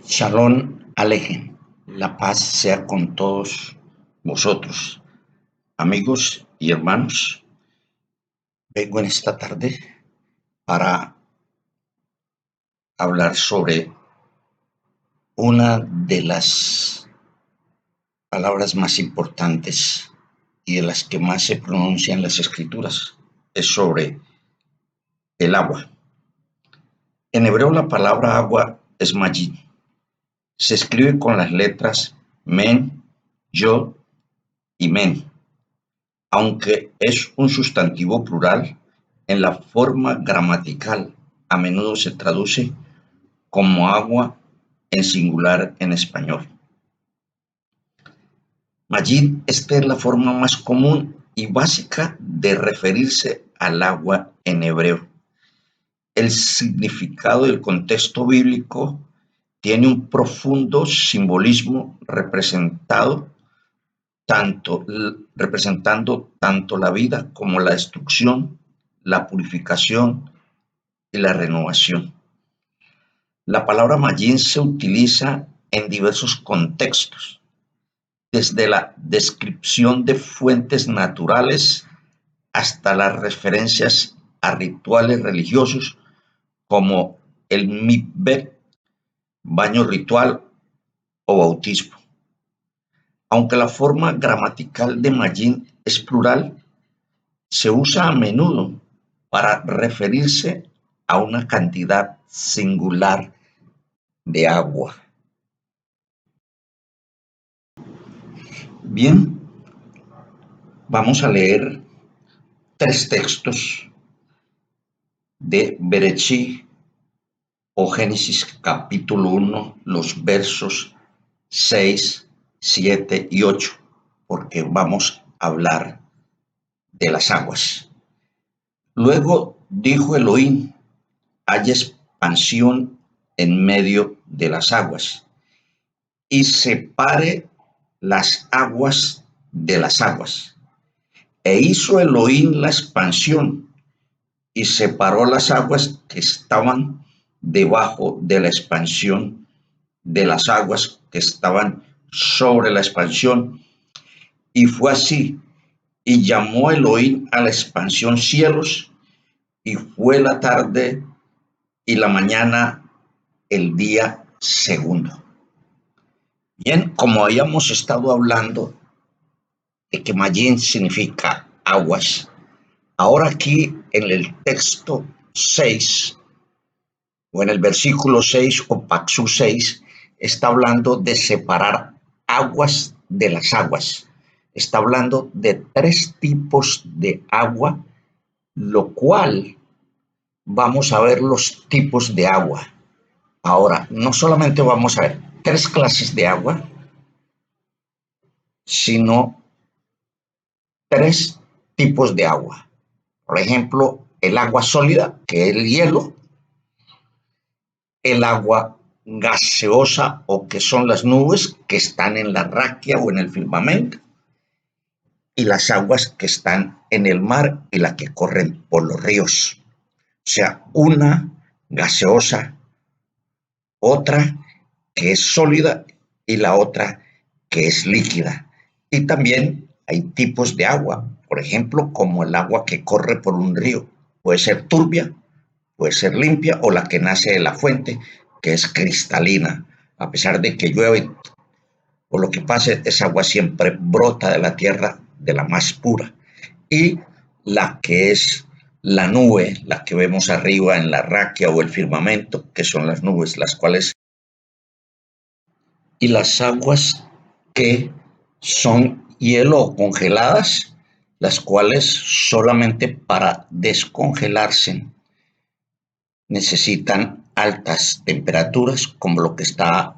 Shalom Alejem. La paz sea con todos vosotros, amigos y hermanos. Vengo en esta tarde para hablar sobre una de las palabras más importantes y de las que más se pronuncian en las escrituras. Es sobre el agua. En hebreo la palabra agua es Majid. Se escribe con las letras Men, Yod y Men. Aunque es un sustantivo plural, en la forma gramatical a menudo se traduce como agua en singular en español. Majid, esta es la forma más común y básica de referirse al agua en hebreo. El significado del contexto bíblico tiene un profundo simbolismo representando tanto la vida como la destrucción, la purificación y la renovación. La palabra Majid se utiliza en diversos contextos, desde la descripción de fuentes naturales hasta las referencias a rituales religiosos como el mikveh, baño ritual o bautismo. Aunque la forma gramatical de Majid es plural, se usa a menudo para referirse a una cantidad singular de agua. Bien, vamos a leer tres textos de Bereshit o Génesis capítulo 1, los versos 6, 7 y 8, porque vamos a hablar de las aguas. Luego dijo Elohim: haya expansión en medio de las aguas y separe las aguas de las aguas. E hizo Elohim la expansión y separó las aguas que estaban debajo de la expansión de las aguas que estaban sobre la expansión. Y fue así. Y llamó Elohim a la expansión cielos, y fue la tarde y la mañana el día segundo. Bien, como habíamos estado hablando de que Majid significa aguas, ahora aquí en el texto 6 o en el versículo 6 o Paxú 6 está hablando de separar aguas de las aguas. Está hablando de tres tipos de agua, lo cual vamos a ver los tipos de agua. Ahora, no solamente vamos a ver tres clases de agua, sino tres tipos de agua. Por ejemplo, el agua sólida, que es el hielo, el agua gaseosa o que son las nubes que están en la raquia o en el firmamento, y las aguas que están en el mar y las que corren por los ríos. O sea, una gaseosa, otra que es sólida y la otra que es líquida. Y también hay tipos de agua, por ejemplo, como el agua que corre por un río. Puede ser turbia, puede ser limpia, o la que nace de la fuente, que es cristalina. A pesar de que llueve o lo que pase, esa agua siempre brota de la tierra de la más pura. Y la que es la nube, la que vemos arriba en la raquia o el firmamento, que son las nubes, las cuales... Y las aguas que son hielo o congeladas, las cuales solamente para descongelarse necesitan altas temperaturas, como lo que está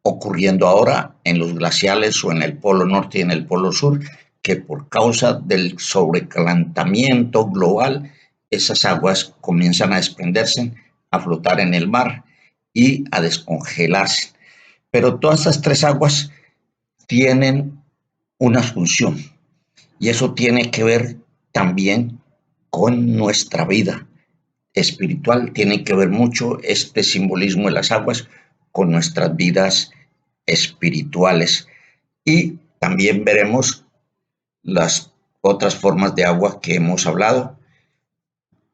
ocurriendo ahora en los glaciales o en el polo norte y en el polo sur, que por causa del sobrecalentamiento global, esas aguas comienzan a desprenderse, a flotar en el mar y a descongelarse. Pero todas estas tres aguas tienen una función, y eso tiene que ver también con nuestra vida espiritual. Tiene que ver mucho este simbolismo de las aguas con nuestras vidas espirituales. Y también veremos las otras formas de agua que hemos hablado,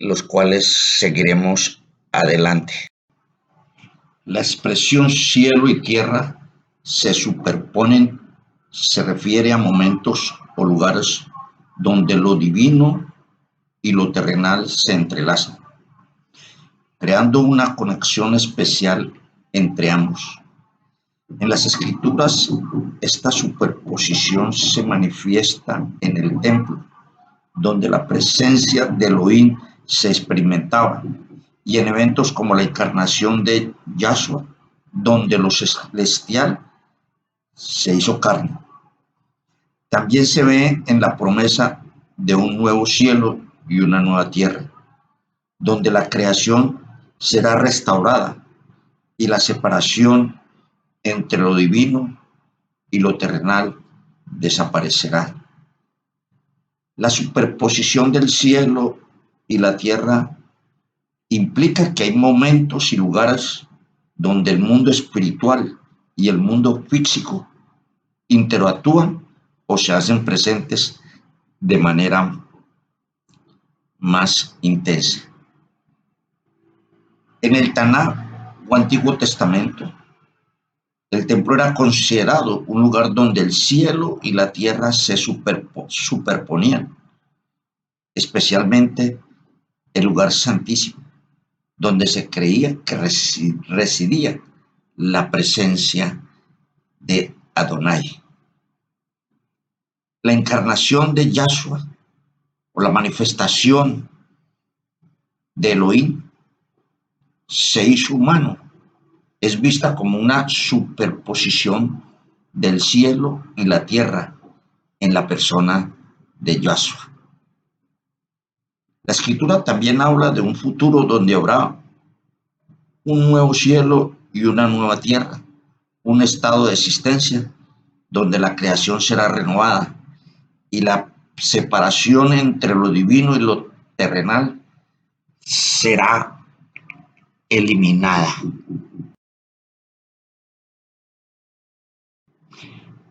los cuales seguiremos adelante. La expresión cielo y tierra se superponen, se refiere a momentos o lugares donde lo divino y lo terrenal se entrelazan, creando una conexión especial entre ambos. En las escrituras, esta superposición se manifiesta en el templo, donde la presencia de Elohim se experimentaba, y en eventos como la encarnación de Yahshua, donde lo celestial se hizo carne. También se ve en la promesa de un nuevo cielo y una nueva tierra, donde la creación será restaurada y la separación entre lo divino y lo terrenal desaparecerá. La superposición del cielo y la tierra implica que hay momentos y lugares donde el mundo espiritual y el mundo físico interactúan o se hacen presentes de manera más intensa. En el Tanaj o Antiguo Testamento, el templo era considerado un lugar donde el cielo y la tierra se superponían, especialmente el lugar santísimo, donde se creía que residía la presencia de Adonai. La encarnación de Yahshua o la manifestación de Elohim se hizo humano. Es vista como una superposición del cielo y la tierra en la persona de Yahshua. La escritura también habla de un futuro donde habrá un nuevo cielo y una nueva tierra, un estado de existencia donde la creación será renovada y la separación entre lo divino y lo terrenal será eliminada.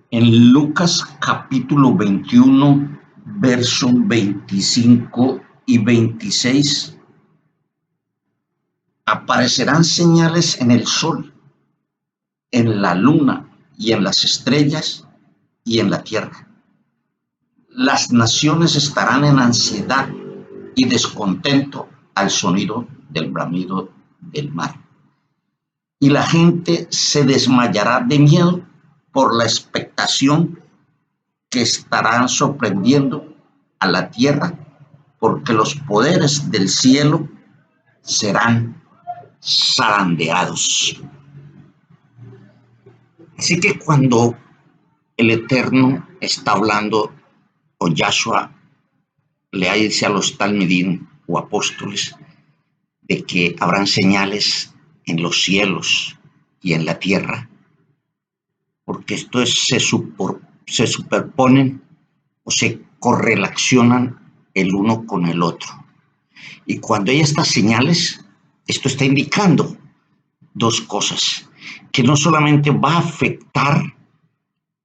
En Lucas capítulo 21, versos 25 y 26, aparecerán señales en el sol, en la luna y en las estrellas y en la tierra. Las naciones estarán en ansiedad y descontento al sonido del bramido del mar. Y la gente se desmayará de miedo por la expectación que estarán sorprendiendo a la tierra, porque los poderes del cielo serán zarandeados. Así que cuando el Eterno está hablando, o Yahshua le dice a los talmidim o apóstoles, de que habrán señales en los cielos y en la tierra, porque esto se superponen o se correlacionan el uno con el otro. Y cuando hay estas señales, esto está indicando dos cosas, que no solamente va a afectar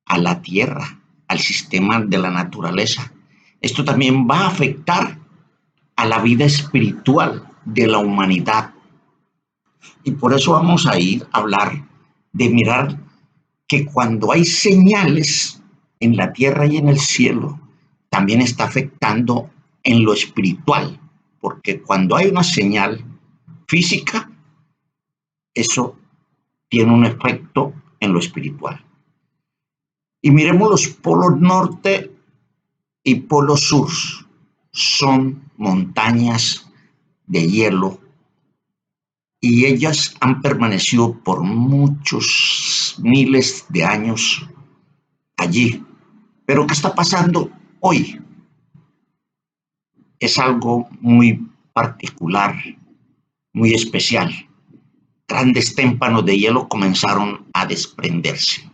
a la tierra, al sistema de la naturaleza, esto también va a afectar a la vida espiritual de la humanidad. Y por eso vamos a ir a hablar de mirar que cuando hay señales en la tierra y en el cielo, también está afectando en lo espiritual, porque cuando hay una señal física, eso tiene un efecto en lo espiritual. Y miremos los polos norte y polo sur. Son montañas de hielo y ellas han permanecido por muchos miles de años allí. Pero ¿qué está pasando hoy? Es algo muy particular, muy especial. Grandes témpanos de hielo comenzaron a desprenderse.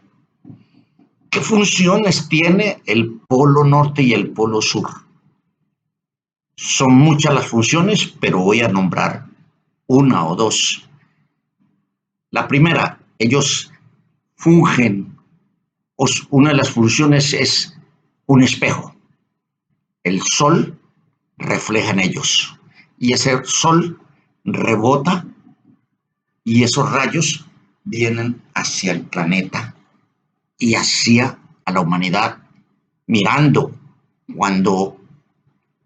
¿Qué funciones tiene el polo norte y el polo sur? Son muchas las funciones, pero voy a nombrar una o dos. La primera, Ellos fungen, una de las funciones es un espejo. El sol refleja en ellos y ese sol rebota y esos rayos vienen hacia el planeta y hacia a la humanidad, mirando cuando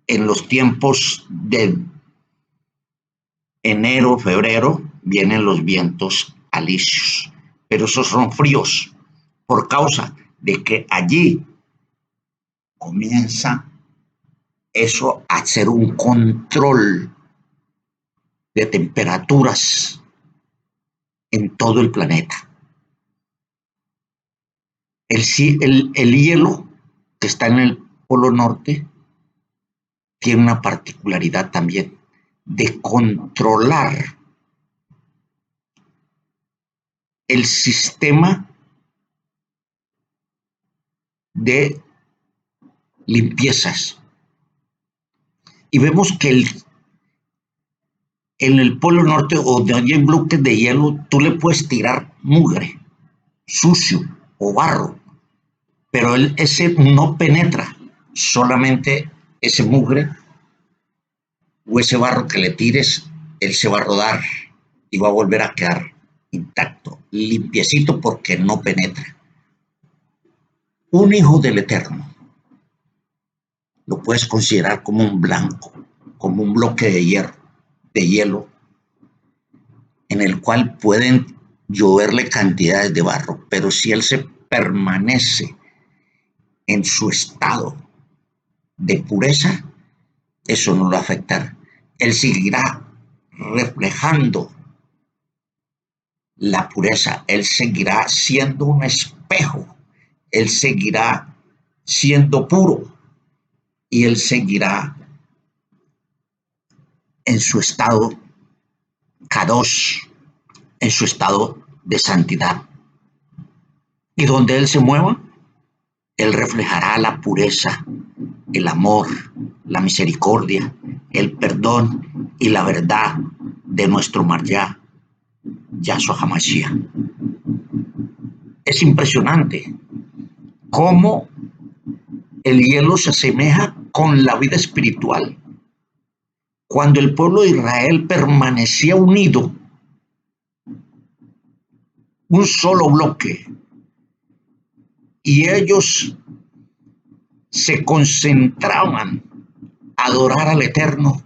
en los tiempos de enero, febrero, vienen los vientos alisios, pero esos son fríos por causa de que allí comienza eso a hacer un control de temperaturas en todo el planeta. El hielo que está en el Polo Norte tiene una particularidad también de controlar el sistema de limpiezas. Y vemos que en el Polo Norte, o donde hay bloques de hielo, tú le puedes tirar mugre, sucio o barro, pero ese no penetra, solamente ese mugre o ese barro que le tires, él se va a rodar y va a volver a quedar intacto, limpiecito porque no penetra. Un hijo del Eterno lo puedes considerar como un blanco, como un bloque de hielo, en el cual pueden lloverle cantidades de barro, pero si él se permanece en su estado de pureza, eso no lo va a afectar. Él seguirá reflejando la pureza, él seguirá siendo un espejo, él seguirá siendo puro y él seguirá en su estado kadosh, en su estado de santidad. Y donde él se mueva, él reflejará la pureza, el amor, la misericordia, el perdón y la verdad de nuestro Marjá, Yahshua HaMashiach. Es impresionante cómo el hielo se asemeja con la vida espiritual. Cuando el pueblo de Israel permanecía unido, un solo bloque, y ellos se concentraban a adorar al Eterno,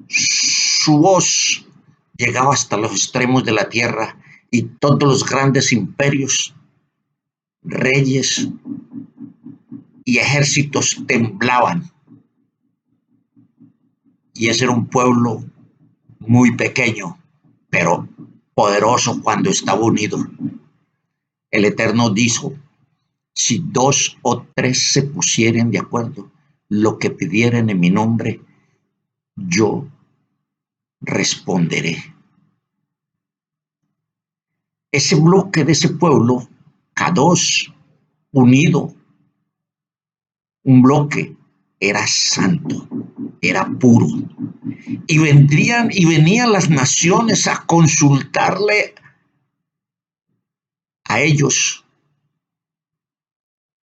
su voz llegaba hasta los extremos de la tierra y todos los grandes imperios, reyes y ejércitos temblaban. Y ese era un pueblo muy pequeño, pero poderoso cuando estaba unido. El Eterno dijo: si 2 o 3 se pusieren de acuerdo, lo que pidieren en mi nombre, yo responderé. Ese bloque de ese pueblo, Kadosh, unido, un bloque, era santo, era puro. Y venían las naciones a consultarle a ellos.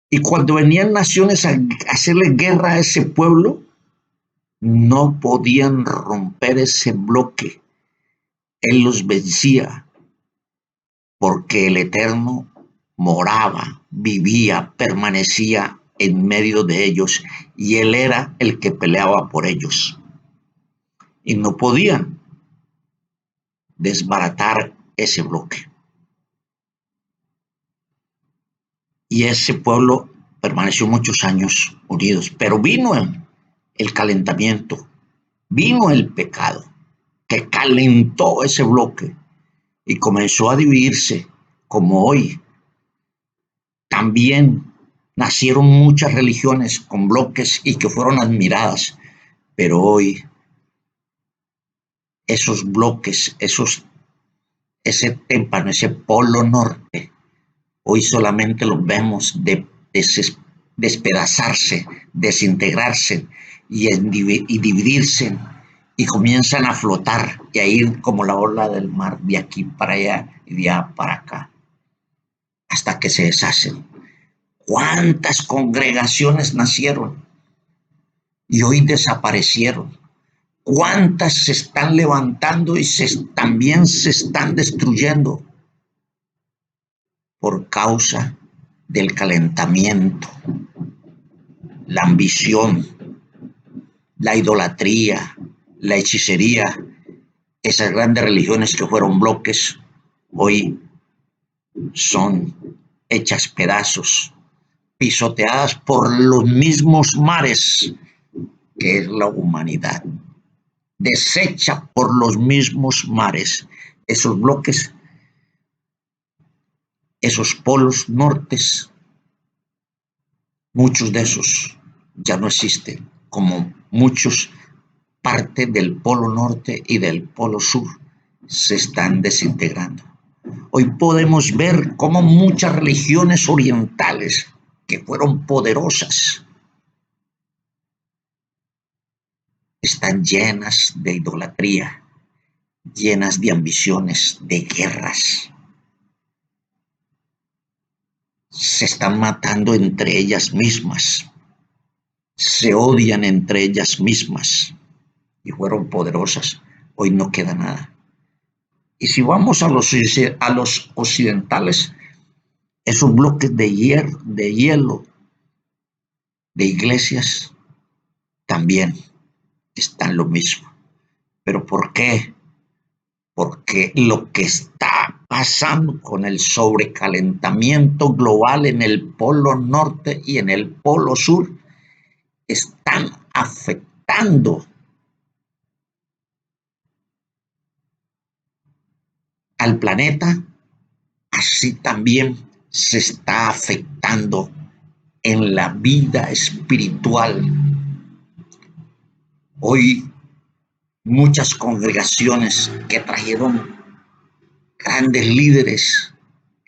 Y cuando venían naciones a hacerle guerra a ese pueblo, no podían romper ese bloque. Él los vencía porque el Eterno moraba, vivía, permanecía en medio de ellos y él era el que peleaba por ellos. Y no podían desbaratar ese bloque. Y ese pueblo permaneció muchos años unidos, pero vino el calentamiento, vino el pecado, que calentó ese bloque y comenzó a dividirse, como hoy. También nacieron muchas religiones con bloques y que fueron admiradas, pero hoy esos bloques, ese témpano, ese polo norte, hoy solamente los vemos despedazarse, desintegrarse y dividirse y comienzan a flotar y a ir como la ola del mar de aquí para allá y de allá para acá, hasta que se deshacen. ¿Cuántas congregaciones nacieron y hoy desaparecieron? ¿Cuántas se están levantando y también se están destruyendo por causa del calentamiento, la ambición, la idolatría, la hechicería? Esas grandes religiones que fueron bloques, hoy son hechas pedazos, pisoteadas por los mismos mares que es la humanidad, deshecha por los mismos mares. Esos bloques, esos polos nortes, muchos de esos ya no existen, como muchos parte del polo norte y del polo sur se están desintegrando. Hoy podemos ver cómo muchas religiones orientales que fueron poderosas están llenas de idolatría, llenas de ambiciones, de guerras. Se están matando entre ellas mismas, se odian entre ellas mismas y fueron poderosas. Hoy no queda nada. Y si vamos a los occidentales, esos bloques de hielo de iglesias también están lo mismo. ¿Pero por qué? Porque lo que está pasando con el sobrecalentamiento global en el polo norte y en el polo sur están afectando al planeta, así también se está afectando en la vida espiritual. Hoy muchas congregaciones que trajeron grandes líderes,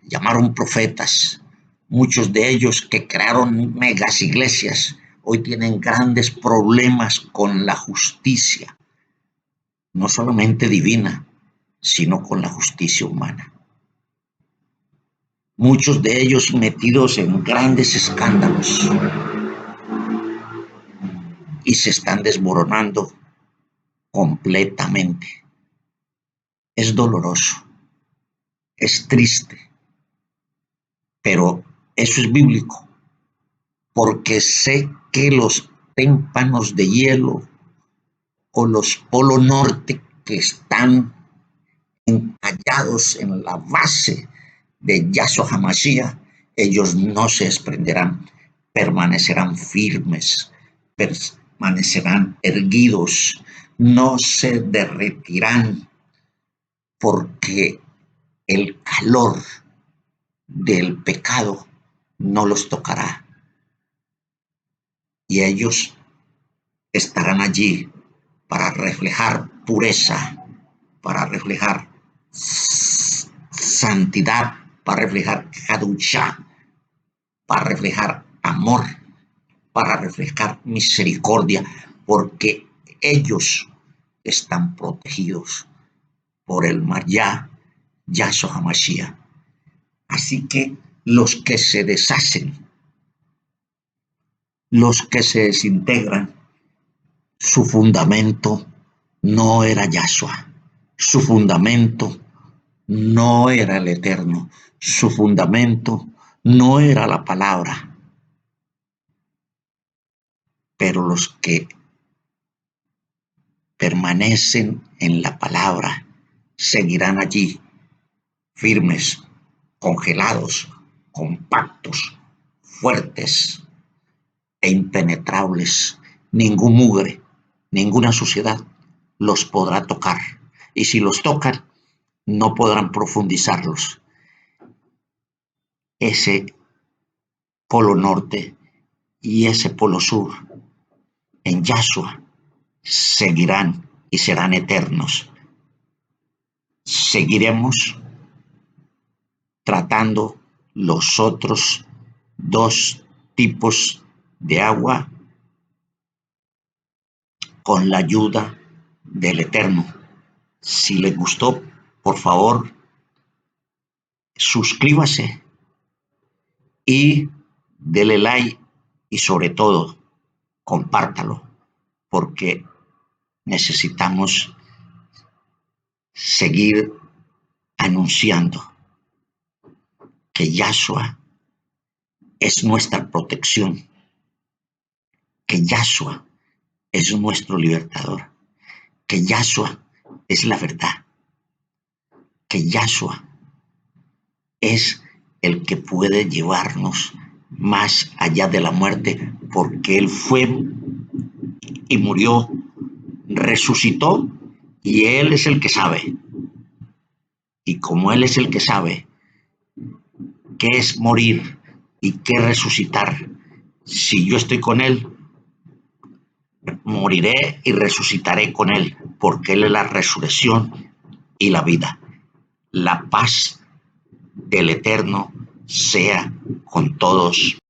llamaron profetas, muchos de ellos que crearon megas iglesias, hoy tienen grandes problemas con la justicia, no solamente divina, sino con la justicia humana. Muchos de ellos metidos en grandes escándalos y se están desmoronando completamente. Es doloroso, es triste, pero eso es bíblico, porque sé que los témpanos de hielo o los polo norte que están encallados en la base de Yahshua HaMashiach, ellos no se desprenderán, permanecerán firmes, permanecerán erguidos, no se derretirán, porque el calor del pecado no los tocará. Y ellos estarán allí para reflejar pureza, para reflejar santidad, para reflejar Kadushá, para reflejar amor, para reflejar misericordia, porque ellos están protegidos por el Mayá, Yahshua HaMashiach. Así que los que se deshacen, los que se desintegran, su fundamento no era Yahshua, su fundamento no era el Eterno, su fundamento no era la palabra. Pero los que permanecen en la palabra seguirán allí, firmes, congelados, compactos, fuertes e impenetrables. Ningún mugre, ninguna suciedad los podrá tocar. Y si los tocan, no podrán profundizarlos. Ese polo norte y ese polo sur en Yahshua seguirán y serán eternos. Seguiremos tratando los otros dos tipos de agua con la ayuda del Eterno. Si les gustó, por favor, suscríbase y dele like y sobre todo compártalo porque necesitamos seguir anunciando que Yahshua es nuestra protección, que Yahshua es nuestro libertador, que Yahshua es la verdad, que Yahshua es el que puede llevarnos más allá de la muerte, porque Él fue y murió, resucitó y Él es el que sabe. Y como Él es el que sabe qué es morir y qué resucitar, si yo estoy con Él, moriré y resucitaré con Él, porque Él es la resurrección y la vida. La paz del Eterno sea con todos